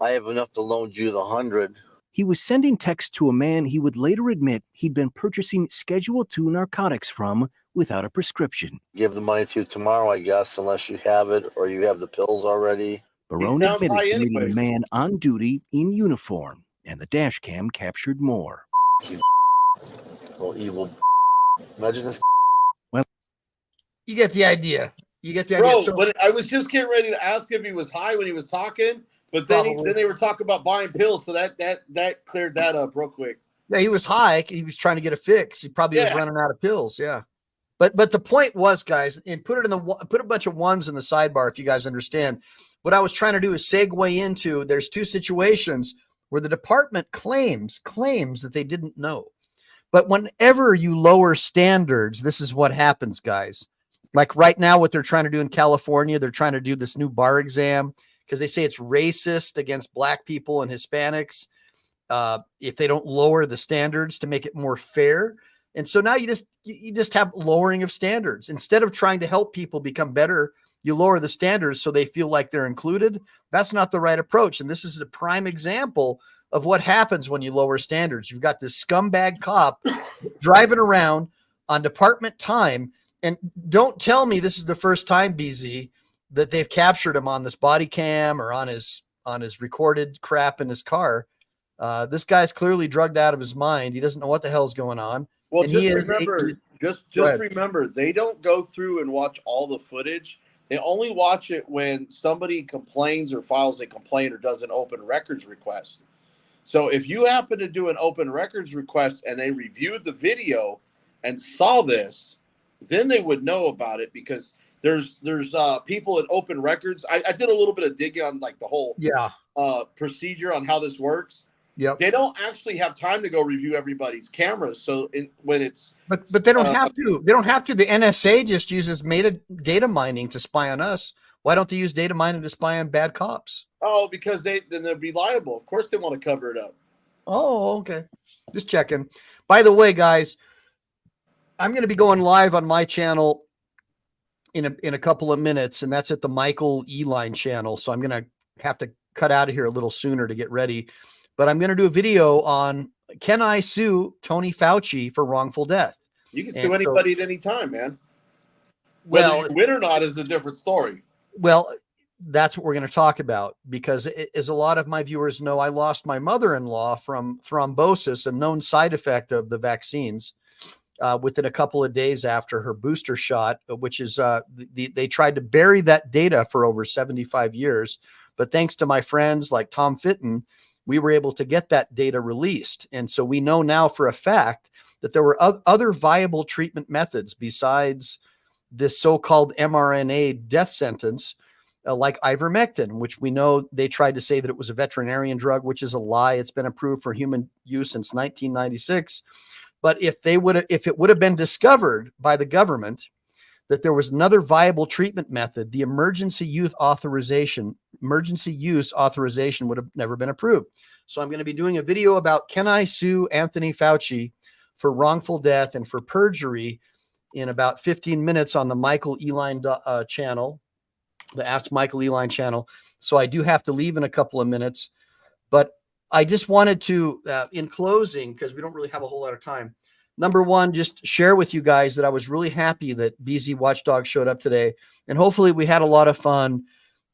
I have enough to loan you the 100. He was sending texts to a man he would later admit he'd been purchasing Schedule II narcotics from without a prescription. Give the money to you tomorrow, I guess, unless you have it or you have the pills already. Barone admitted to meeting a man on duty in uniform, and the dash cam captured more. You little evil. Imagine this. Well, you get the idea. You get the Bro, idea. So, but I was just getting ready to ask if he was high when he was talking, but then then they were talking about buying pills, so that cleared that up real quick. yeah, he was high. He was trying to get a fix. He probably was running out of pills. Yeah. But the point was, guys, and put a bunch of ones in the sidebar if you guys understand. What I was trying to do is segue into there's 2 situations where the department claims that they didn't know. But whenever you lower standards, this is what happens, guys. Like right now, what they're trying to do in California, they're trying to do this new bar exam because they say it's racist against Black people and Hispanics if they don't lower the standards to make it more fair. And so now you just have lowering of standards. Instead of trying to help people become better, you lower the standards so they feel like they're included. That's not the right approach. And this is a prime example of what happens when you lower standards. You've got this scumbag cop driving around on department time. And don't tell me this is the first time, BZ, that they've captured him on this body cam or on his recorded crap in his car. This guy's clearly drugged out of his mind. He doesn't know what the hell's going on. Well, and just remember, they don't go through and watch all the footage. They only watch it when somebody complains or files a complaint or does an open records request. So if you happen to do an open records request and they reviewed the video and saw this, then they would know about it because there's people in open records. I did a little bit of digging on like the whole procedure on how this works. Yep. They don't actually have time to go review everybody's cameras. So when it's but they don't have to. They don't have to. The NSA just uses data mining to spy on us. Why don't they use data mining to spy on bad cops? Oh, because then they'll be liable. Of course, they want to cover it up. Oh, okay. Just checking. By the way, guys, I'm going to be going live on my channel in a couple of minutes, and that's at the Michael Ehline channel. So I'm going to have to cut out of here a little sooner to get ready. But I'm going to do a video on, can I sue Tony Fauci for wrongful death? You can sue anybody at any time, man. Whether you win or not is a different story. Well, that's what we're going to talk about because as a lot of my viewers know, I lost my mother-in-law from thrombosis, a known side effect of the vaccines, within a couple of days after her booster shot, which is they tried to bury that data for over 75 years. But thanks to my friends like Tom Fitton, we were able to get that data released. And so we know now for a fact that there were other viable treatment methods besides this so-called mRNA death sentence, like ivermectin, which we know they tried to say that it was a veterinarian drug, which is a lie. It's been approved for human use since 1996. But if it would have been discovered by the government that there was another viable treatment method, the emergency use authorization would have never been approved. So I'm going to be doing a video about, can I sue Anthony Fauci for wrongful death and for perjury in about 15 minutes on the Michael Ehline channel, the Ask Michael Ehline channel. So I do have to leave in a couple of minutes, but I just wanted to, in closing, because we don't really have a whole lot of time, number one, just share with you guys that I was really happy that BZ Watchdog showed up today. And hopefully we had a lot of fun,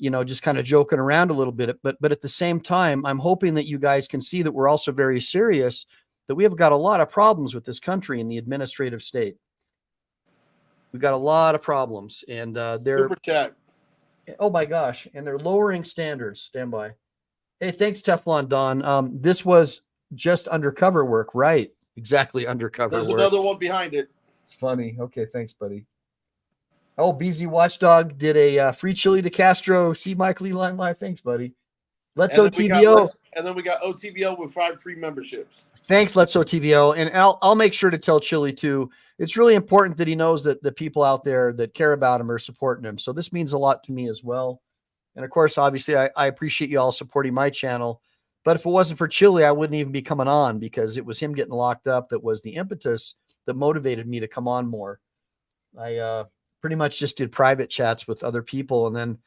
just kind of joking around a little bit. But at the same time, I'm hoping that you guys can see that we're also very serious, that we have got a lot of problems with this country in the administrative state. We've got a lot of problems, and they're Super chat. Oh my gosh, and they're lowering standards. Stand by. Hey, thanks, Teflon Don. This was just undercover work, right? Exactly, undercover There's work. another one behind it. It's funny. Okay, thanks, buddy. Oh, BZ Watchdog did a free chili to Castro. See Michael Ehline live. Thanks, buddy. Let's OTVO. And then we got OTVO with 5 free memberships. Thanks, Let's OTVO. And I'll make sure to tell Chili too. It's really important that he knows that the people out there that care about him are supporting him. So this means a lot to me as well. And of course, obviously, I appreciate you all supporting my channel. But if it wasn't for Chili, I wouldn't even be coming on, because it was him getting locked up that was the impetus that motivated me to come on more. I pretty much just did private chats with other people. And then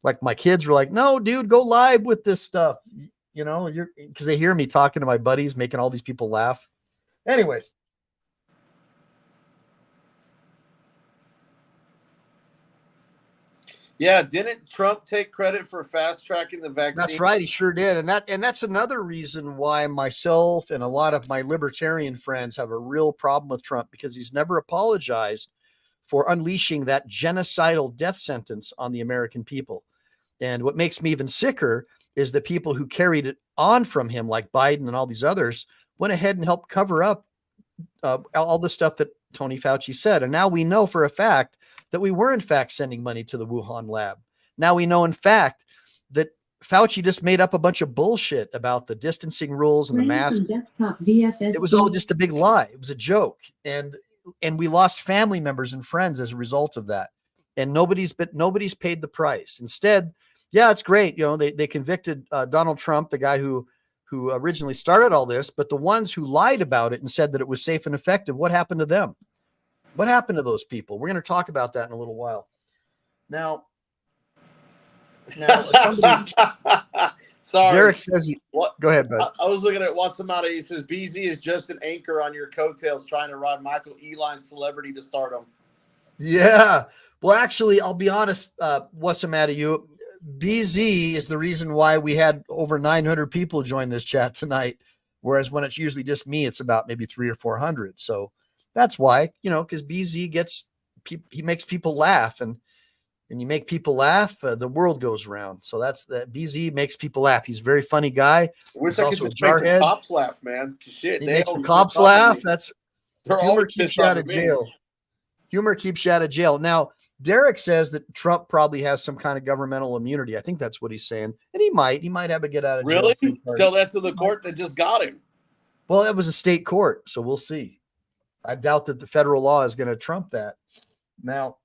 like my kids were like, no, dude, go live with this stuff. Because they hear me talking to my buddies, making all these people laugh. Anyways. Yeah, didn't Trump take credit for fast tracking the vaccine? That's right, he sure did. And that's another reason why myself and a lot of my libertarian friends have a real problem with Trump, because he's never apologized for unleashing that genocidal death sentence on the American people. And what makes me even sicker is the people who carried it on from him, like Biden and all these others, went ahead and helped cover up all the stuff that Tony Fauci said. And now we know for a fact that we were in fact sending money to the Wuhan lab. Now we know in fact that Fauci just made up a bunch of bullshit about the distancing rules and the masks. It was all just a big lie. It was a joke. And we lost family members and friends as a result of that. And nobody's paid the price. Instead, yeah, it's great. They convicted Donald Trump, the guy who originally started all this, but the ones who lied about it and said that it was safe and effective, what happened to them? What happened to those people? We're going to talk about that in a little while. Now somebody, sorry. Derek says, go ahead, bud. I was looking at what's the matter. He says, BZ is just an anchor on your coattails trying to ride Michael Ehline's celebrity to stardom. Yeah. Well, actually, I'll be honest. What's the matter, you? BZ is the reason why we had over 900 people join this chat tonight. Whereas when it's usually just me, it's about maybe 300 or 400. So that's why, because BZ he makes people laugh, and you make people laugh, the world goes around. So that's that. BZ makes people laugh. He's a very funny guy. I wish He's I could also just make the jarhead. cops laugh, man. Shit, He makes the cops laugh. That's They're humor always keeps pissed you off out at of me. jail. Humor keeps you out of jail. Now, Derek says that Trump probably has some kind of governmental immunity. I think that's what he's saying. And he might have a get out of jail. Really? free card. Tell that to the court that just got him. Well, it was a state court, so we'll see. I doubt that the federal law is going to trump that. Now,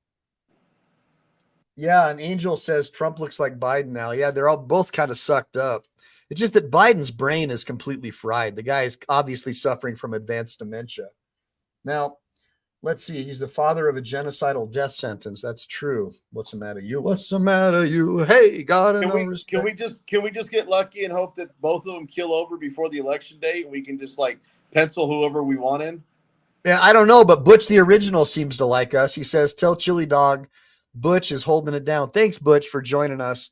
yeah, an Angel says Trump looks like Biden now. Yeah, they're all both kind of sucked up. It's just that Biden's brain is completely fried. The guy is obviously suffering from advanced dementia. Now, let's see. He's the father of a genocidal death sentence. That's true. What's the matter, you? What's the matter, you? Hey, God, Can we just get lucky and hope that both of them kill over before the election day, and we can just pencil whoever we want in? Yeah, I don't know, but Butch the original seems to like us. He says, "Tell Chili Dog, Butch is holding it down." Thanks, Butch, for joining us.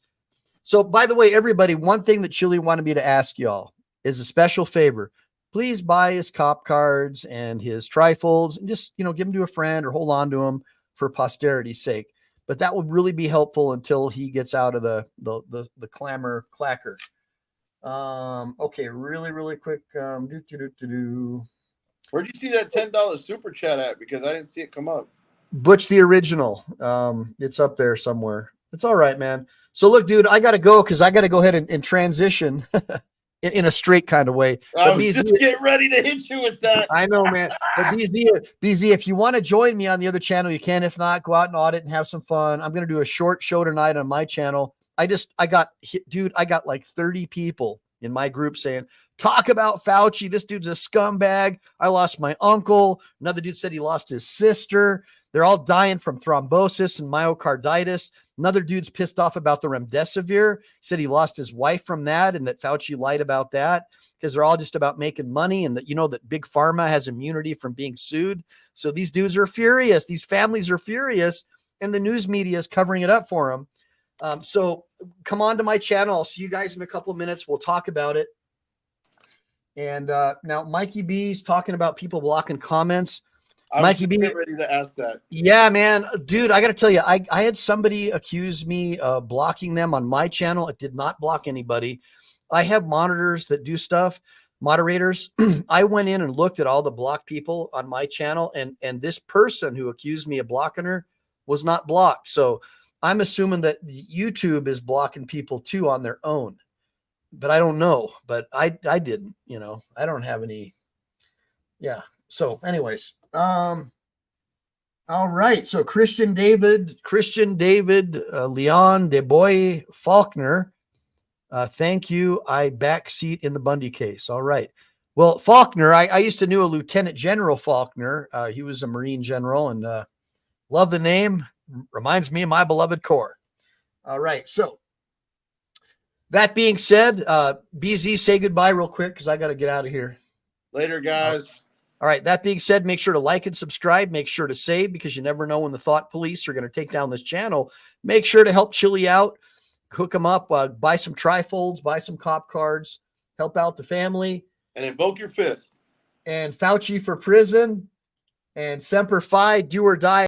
So, by the way, everybody, one thing that Chili wanted me to ask y'all is a special favor. Please buy his cop cards and his trifolds and just, give them to a friend or hold on to them for posterity's sake. But that would really be helpful until he gets out of the clamor clacker. Okay, really quick. Where'd you see that $10 super chat at? Because I didn't see it come up. Butch the original. It's up there somewhere. It's all right, man. So look, dude, I got to go because I got to go ahead and transition in a straight kind of way. I was just getting ready to hit you with that. I know, man. But BZ, if you want to join me on the other channel, you can. If not, go out and audit and have some fun. I'm going to do a short show tonight on my channel. I got like 30 people in my group saying, talk about Fauci. This dude's a scumbag. I lost my uncle. Another dude said he lost his sister. They're all dying from thrombosis and myocarditis. Another dude's pissed off about the remdesivir. Said he lost his wife from that, and that Fauci lied about that because they're all just about making money, and that, you know, that big pharma has immunity from being sued. So these dudes are furious. These families are furious, and the news media is covering it up for them. So come on to my channel. I'll see you guys in a couple of minutes. We'll talk about it. And now Mikey B's talking about people blocking comments. Mikey B, ready to ask that. Yeah, man, dude, I got to tell you, I had somebody accuse me of blocking them on my channel. It did not block anybody. I have monitors that do stuff, moderators. I went in and looked at all the blocked people on my channel, and this person who accused me of blocking her was not blocked. So I'm assuming that YouTube is blocking people too on their own, but I don't know. But I didn't, you know, I don't have any. Yeah. So anyways, all right. So Christian David, Leon DeBoy Faulkner. Thank you. I backseat in the Bundy case. All right. Well, Faulkner, I used to know a Lieutenant General Faulkner. He was a Marine general, and love the name. Reminds me of my beloved Corps. All right. So that being said, BZ, say goodbye real quick because I got to get out of here. Later, guys. All right. That being said, make sure to like and subscribe. Make sure to save, because you never know when the thought police are going to take down this channel. Make sure to help Chili out. Hook them up. Buy some trifolds. Buy some cop cards. Help out the family. And invoke your fifth. And Fauci for prison. And Semper Fi, do or die.